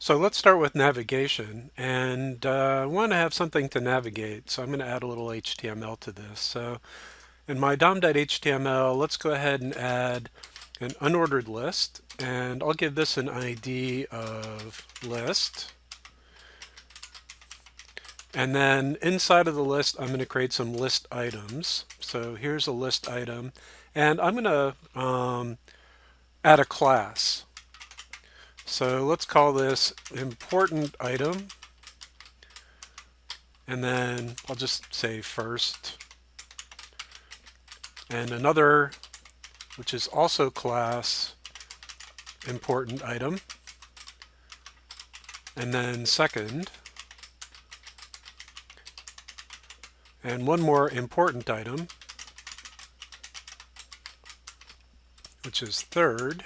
So let's start with navigation, and I want to have something to navigate, so I'm going to add a little HTML to this. So in my dom.html, let's go ahead and add an unordered list, and I'll give this an ID of list. And then inside of the list, I'm going to create some list items. So here's a list item, and I'm going to add a class. So let's call this important item. And then I'll just say first. And another, which is also class important item. And then second. And one more important item, which is third.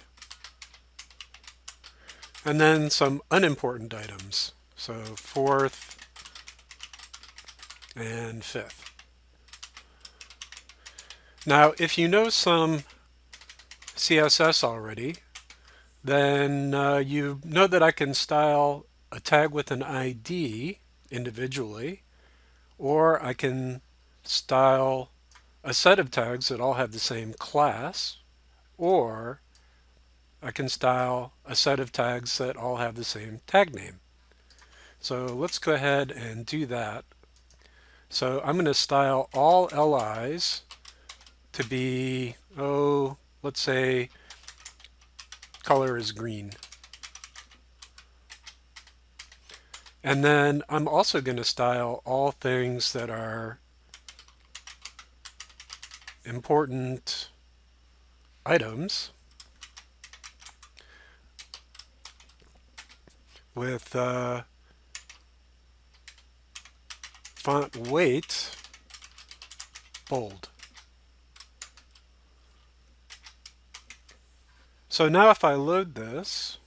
And then some unimportant items. So fourth and fifth. Now, if you know some CSS already, then you know that I can style a tag with an ID individually, or I can style a set of tags that all have the same class, or I can style a set of tags that all have the same tag name. So let's go ahead and do that. So I'm going to style all LIs to be, let's say color is green. And then I'm also going to style all things that are important items with font weight bold. So now if I load this,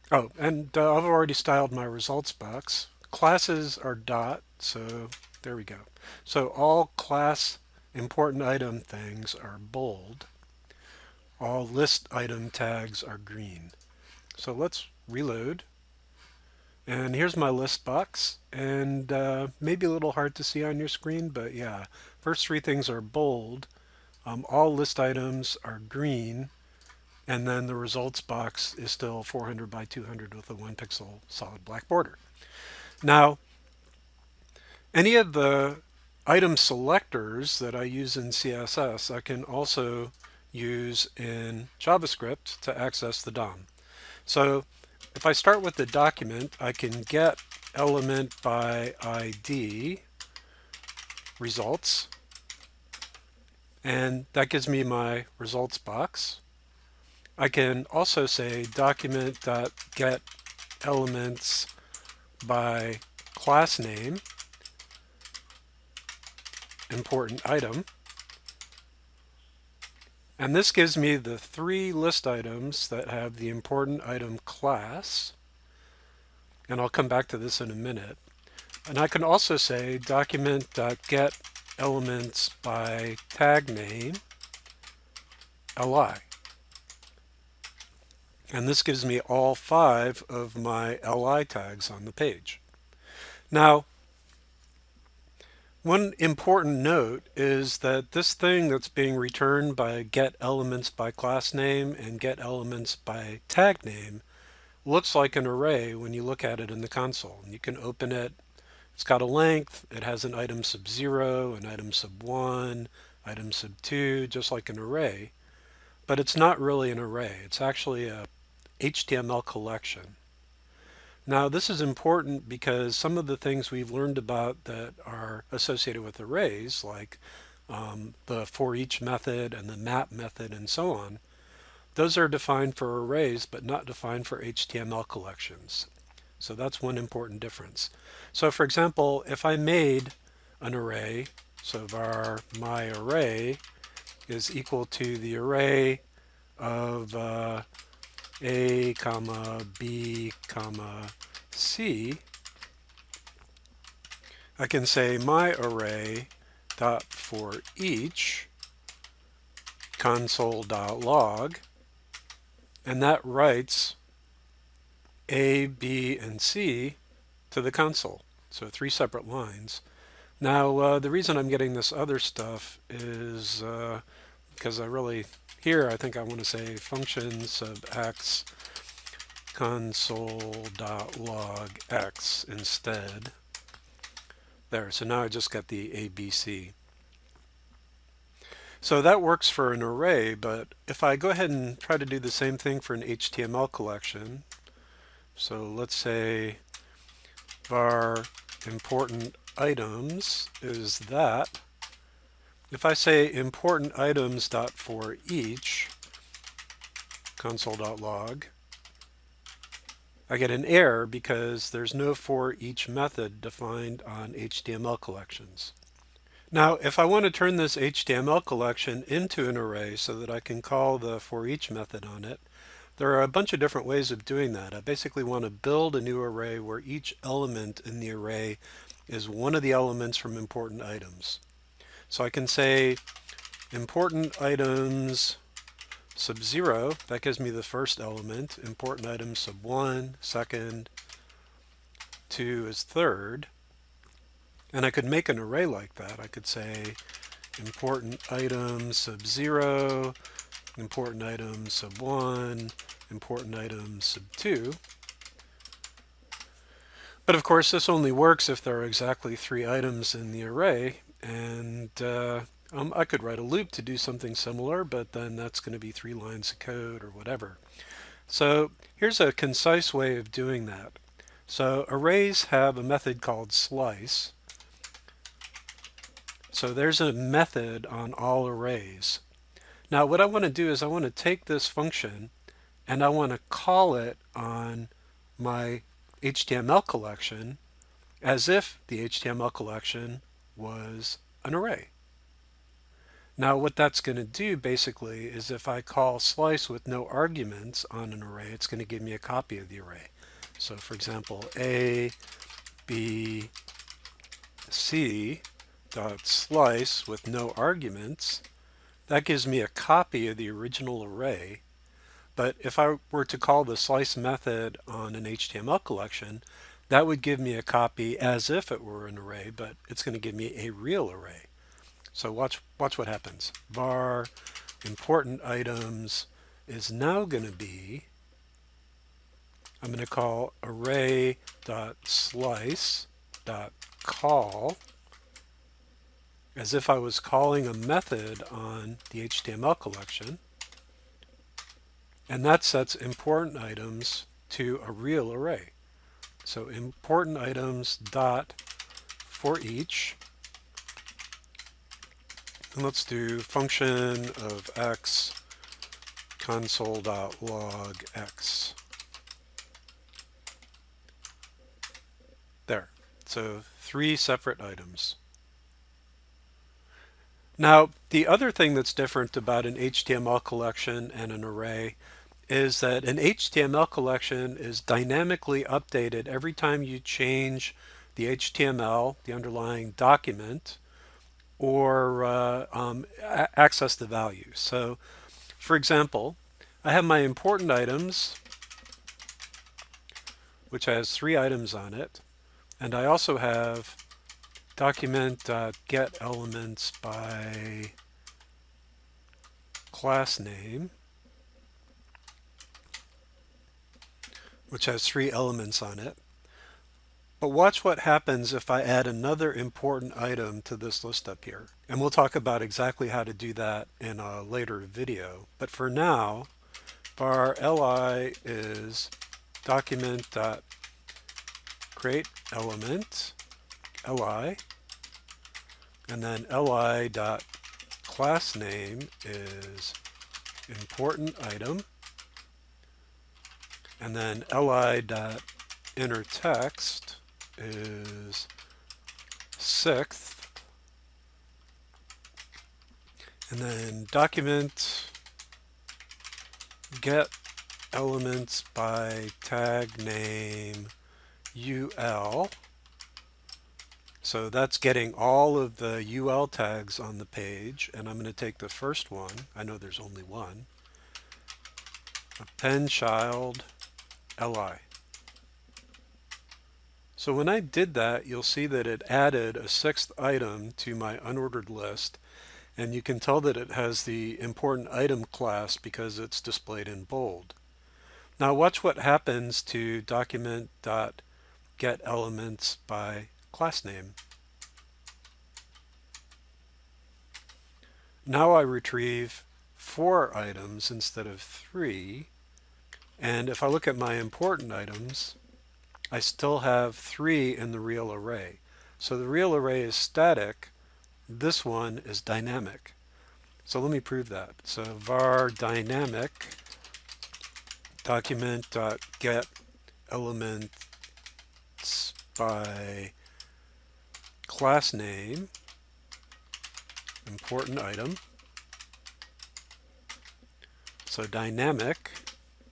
and I've already styled my results box. Classes are dot, so there we go. So all class important item things are bold. All list item tags are green. So let's reload. And here's my list box, and maybe a little hard to see on your screen, but yeah, first three things are bold. All list items are green, and then the results box is still 400 by 200 with a 1 pixel solid black border. Now, any of the item selectors that I use in CSS, I can also use in JavaScript to access the DOM. So if I start with the document, I can get element by ID results, and that gives me my results box. I can also say document.get elements by class name, important item. And this gives me the three list items that have the important item class. And I'll come back to this in a minute. And I can also say document.get elements by tag name, li. And this gives me all 5 of my li tags on the page. Now, one important note is that this thing that's being returned by get elements by class name and get elements by tag name looks like an array when you look at it in the console. And you can open it. It's got a length. It has an item sub 0, an item sub 1, item sub 2, just like an array. But it's not really an array. It's actually a HTML collection. Now this is important because some of the things we've learned about that are associated with arrays, like the for each method and the map method and so on, those are defined for arrays but not defined for HTML collections. So that's one important difference. So for example, if I made an array, so var my array is equal to the array of A, comma, B, comma, C, I can say my array dot for each console.log, and that writes A, B, and C to the console. So 3 separate lines. Now, the reason I'm getting this other stuff is because here I think I want to say function sub x console.log x instead. There, so now I just got the ABC. So that works for an array, but if I go ahead and try to do the same thing for an HTML collection, so let's say var important items is that. If I say important items dot for each console.log, I get an error because there's no for each method defined on HTML collections. Now, if I want to turn this HTML collection into an array so that I can call the for each method on it, there are a bunch of different ways of doing that. I basically want to build a new array where each element in the array is one of the elements from important items. So I can say important items sub 0, that gives me the first element. Important items sub 1, second, 2 is third. And I could make an array like that. I could say important items sub 0, important items sub 1, important items sub 2. But of course, this only works if there are exactly 3 items in the array, and I could write a loop to do something similar, but then that's going to be 3 lines of code or whatever. So here's a concise way of doing that. So arrays have a method called slice. So there's a method on all arrays. Now what I want to do is I want to take this function and I want to call it on my HTML collection as if the HTML collection was an array. Now what that's going to do basically is if I call slice with no arguments on an array, it's going to give me a copy of the array. So for example, A, B, C dot slice with no arguments, that gives me a copy of the original array. But if I were to call the slice method on an HTML collection, that would give me a copy as if it were an array, but it's going to give me a real array. So watch what happens. Var important items is now going to be, I'm going to call array.slice.call as if I was calling a method on the HTML collection. And that sets important items to a real array. So important items dot for each. And let's do function of x console.log x. There. So 3 separate items. Now, the other thing that's different about an HTML collection and an array is that an HTML collection is dynamically updated every time you change the HTML, the underlying document, or access the value. So, for example, I have my important items, which has 3 items on it, and I also have document.getElements by class name, which has 3 elements on it. But watch what happens if I add another important item to this list up here. And we'll talk about exactly how to do that in a later video. But for now, var li is document.createElement, li, and then li.className is important item, and then li.innerText is 6th, and then document get elements by tag name ul. So that's getting all of the ul tags on the page, and I'm going to take the first one. I know there's only one. Append child li. So when I did that, you'll see that it added a sixth item to my unordered list, and you can tell that it has the important item class because it's displayed in bold. Now watch what happens to document.getElements by class name. Now I retrieve 4 items instead of 3, and if I look at my important items, I still have 3 in the real array. So the real array is static, this one is dynamic. So let me prove that. So var dynamic document.getElements by class name, important item. So dynamic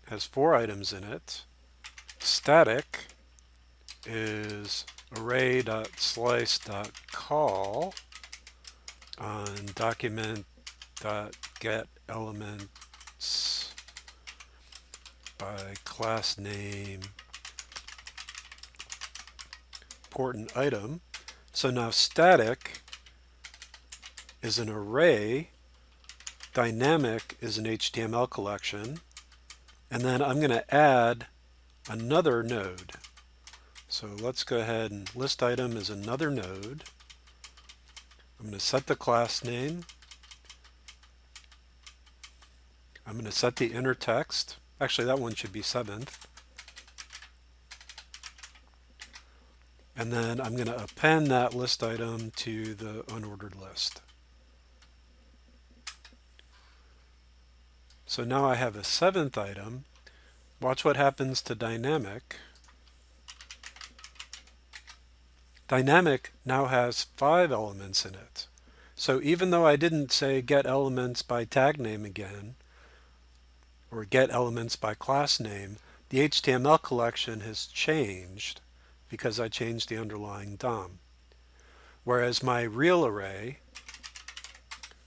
has 4 items in it. Static is array.slice.call on document.getElements by class name, important item. So now static is an array, dynamic is an HTML collection, and then I'm going to add another node. So let's go ahead and list item is another node. I'm going to set the class name. I'm going to set the inner text. Actually, that one should be 7th. And then I'm going to append that list item to the unordered list. So now I have a 7th item. Watch what happens to dynamic. Dynamic now has 5 elements in it. So even though I didn't say get elements by tag name again, or get elements by class name, the HTML collection has changed because I changed the underlying DOM. Whereas my real array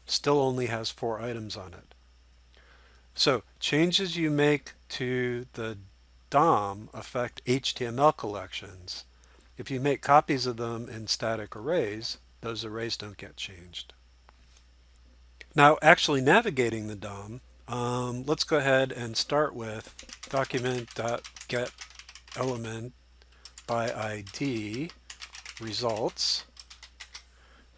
still only has 4 items on it. So changes you make to the DOM affect HTML collections. If you make copies of them in static arrays, those arrays don't get changed. Now actually navigating the DOM, let's go ahead and start with document.getElement by ID results.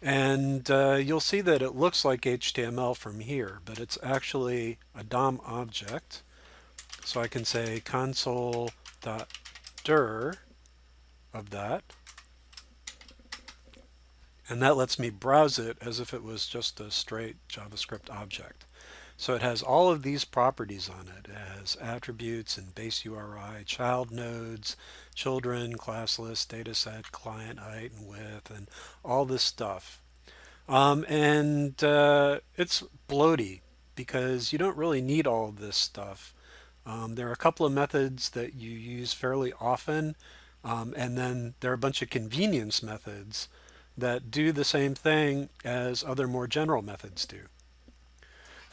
And you'll see that it looks like HTML from here, but it's actually a DOM object. So I can say console.dir of that. And that lets me browse it as if it was just a straight JavaScript object. So it has all of these properties on it. It has attributes and base URI, child nodes, children, class list, dataset, client height and width, and all this stuff. It's bloaty because you don't really need all of this stuff. There are a couple of methods that you use fairly often, and then there are a bunch of convenience methods that do the same thing as other more general methods do.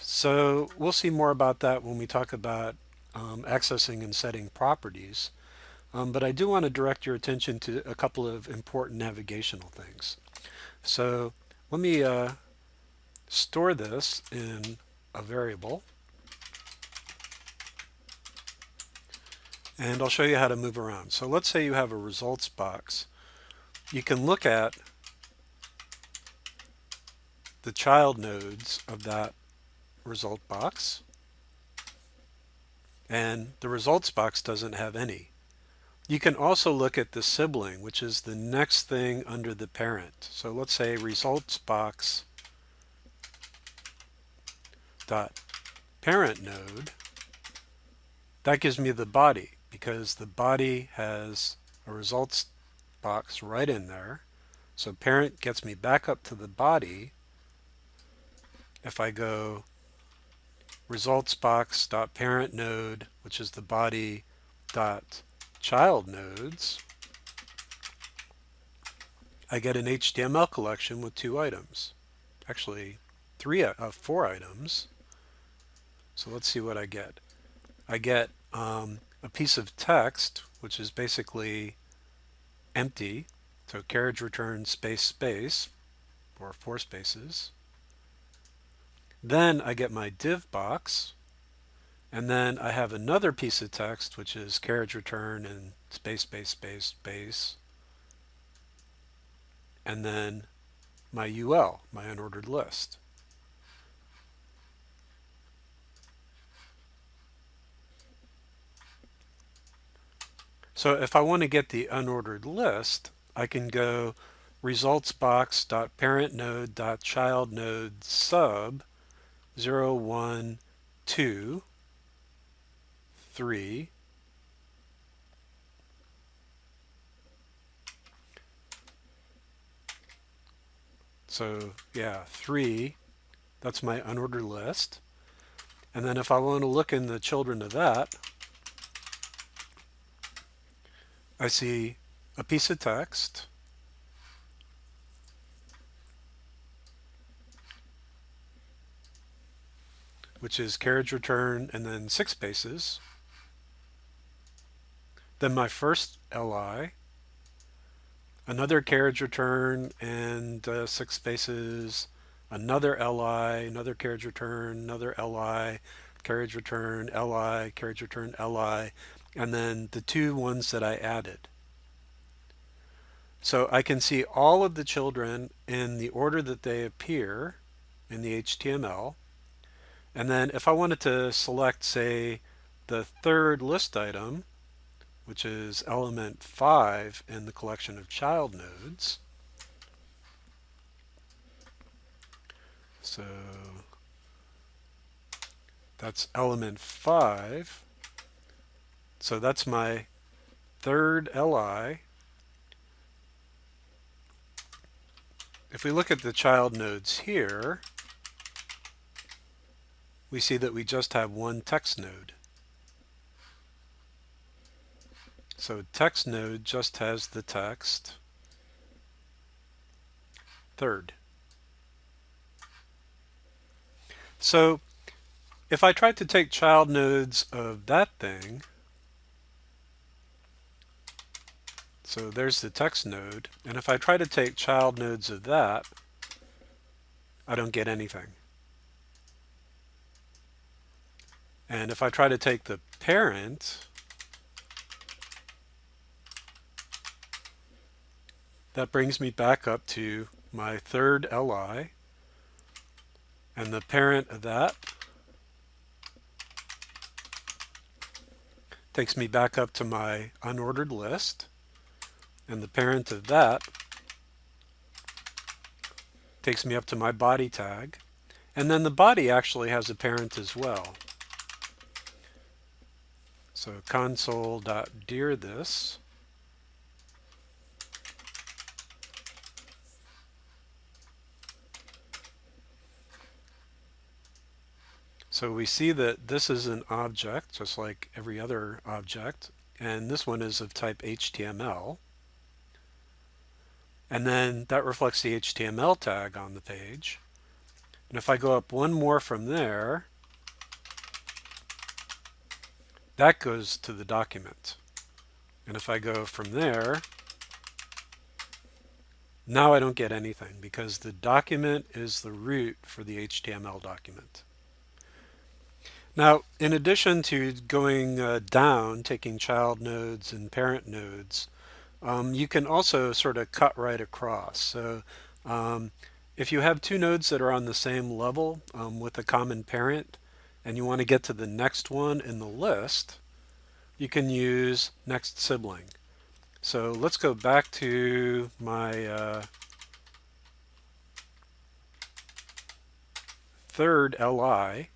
So we'll see more about that when we talk about accessing and setting properties. But I do want to direct your attention to a couple of important navigational things. So let me store this in a variable. And I'll show you how to move around. So let's say you have a results box. You can look at the child nodes of that result box, and the results box doesn't have any. You can also look at the sibling, which is the next thing under the parent. So let's say results box dot parent node. That gives me the body because the body has a results box right in there. So parent gets me back up to the body. If I go results box dot parent node, which is the body dot child nodes, I get an HTML collection with 2 items. Actually, 4 items. So let's see what I get. I get a piece of text, which is basically empty, so carriage return space space, or 4 spaces. Then I get my div box, and then I have another piece of text which is carriage return and space space space space, and then my UL, my unordered list. So if I want to get the unordered list, I can go resultsbox.parentNode.childNode sub 0, 1, 2, 3. So yeah, 3, that's my unordered list. And then if I want to look in the children of that, I see a piece of text, which is carriage return and then 6 spaces. Then my first LI, another carriage return and 6 spaces, another LI, another carriage return, another LI, carriage return, LI, carriage return, LI, and then the 2 ones that I added. So I can see all of the children in the order that they appear in the HTML. And then if I wanted to select, say, the third list item, which is element 5 in the collection of child nodes. So that's element 5. So that's my third LI. If we look at the child nodes here, we see that we just have one text node. So text node just has the text third. So if I tried to take child nodes of that thing, so there's the text node, and if I try to take child nodes of that, I don't get anything. And if I try to take the parent, that brings me back up to my third LI, and the parent of that takes me back up to my unordered list, and the parent of that takes me up to my body tag, and then the body actually has a parent as well. So console.dir this. So we see that this is an object, just like every other object, and this one is of type HTML. And then that reflects the HTML tag on the page. And if I go up one more from there, that goes to the document. And if I go from there, now I don't get anything because the document is the root for the HTML document. Now, in addition to going down, taking child nodes and parent nodes, you can also sort of cut right across. So if you have 2 nodes that are on the same level with a common parent, and you want to get to the next one in the list, you can use next sibling. So let's go back to my third LI,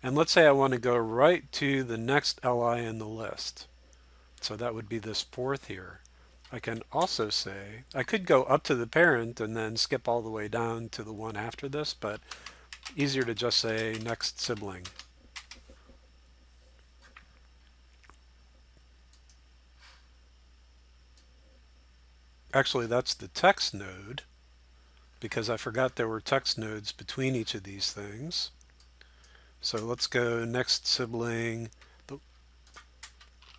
and let's say I want to go right to the next LI in the list. So that would be this fourth here. I can also say, I could go up to the parent and then skip all the way down to the one after this, but easier to just say next sibling. Actually, that's the text node, because I forgot there were text nodes between each of these things. So let's go next sibling,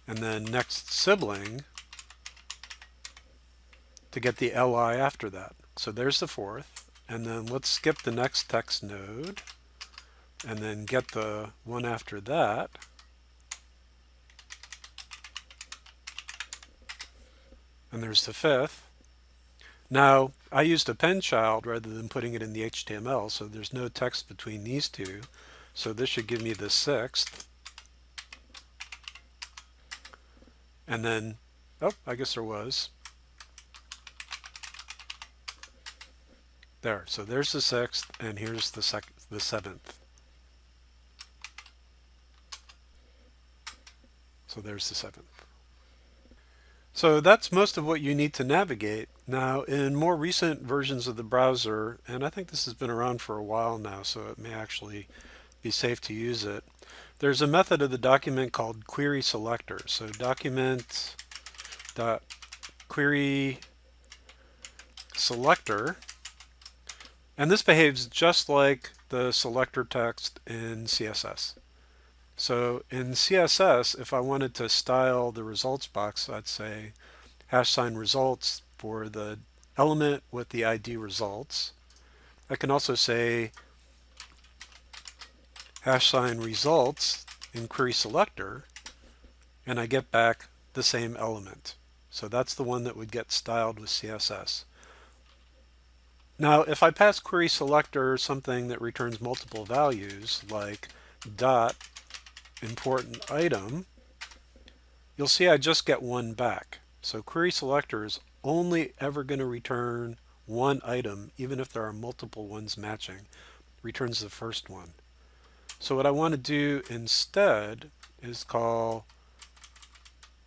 and then next sibling. to get the li after that. So there's the fourth. And then let's skip the next text node and then get the one after that. And there's the fifth. Now, I used a pen child rather than putting it in the HTML, so there's no text between these two. So this should give me the sixth. And then, oh, I guess there was. There, so there's the sixth, and here's the seventh. So there's the seventh. So that's most of what you need to navigate. Now, in more recent versions of the browser, and I think this has been around for a while now, so it may actually be safe to use it, there's a method of the document called query selector. So document.query selector, and this behaves just like the selector text in CSS. So in CSS, if I wanted to style the results box, I'd say #results for the element with the ID results. I can also say #results in query selector, and I get back the same element. So that's the one that would get styled with CSS. Now, if I pass query selector something that returns multiple values, like dot important item, you'll see I just get one back. So query selector is only ever going to return one item, even if there are multiple ones matching. Returns the first one. So what I want to do instead is call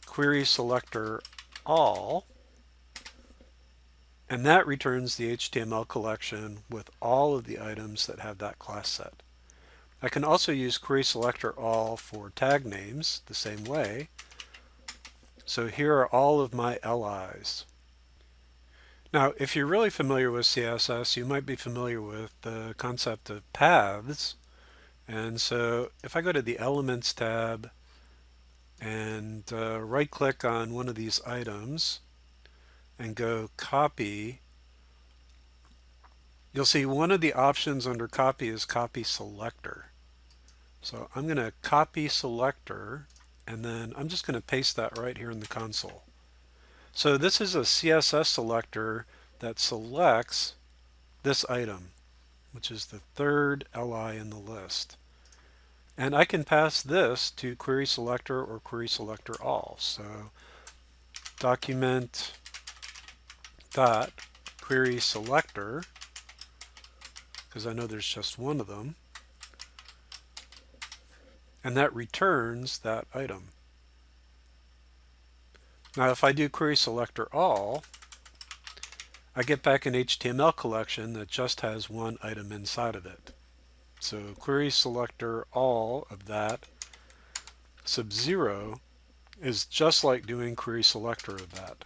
query selector all, and that returns the HTML collection with all of the items that have that class set. I can also use query selector all for tag names the same way. So here are all of my LIs. Now, if you're really familiar with CSS, you might be familiar with the concept of paths. And so if I go to the Elements tab and right-click on one of these items and go Copy, you'll see one of the options under Copy is Copy Selector. So I'm going to copy Selector, and then I'm just going to paste that right here in the console. So this is a CSS selector that selects this item, which is the third LI in the list. And I can pass this to query selector or query selector all. So document dot query selector, because I know there's just one of them, and that returns that item. Now if I do query selector all, I get back an HTML collection that just has one item inside of it. So query selector all of that sub 0 is just like doing query selector of that.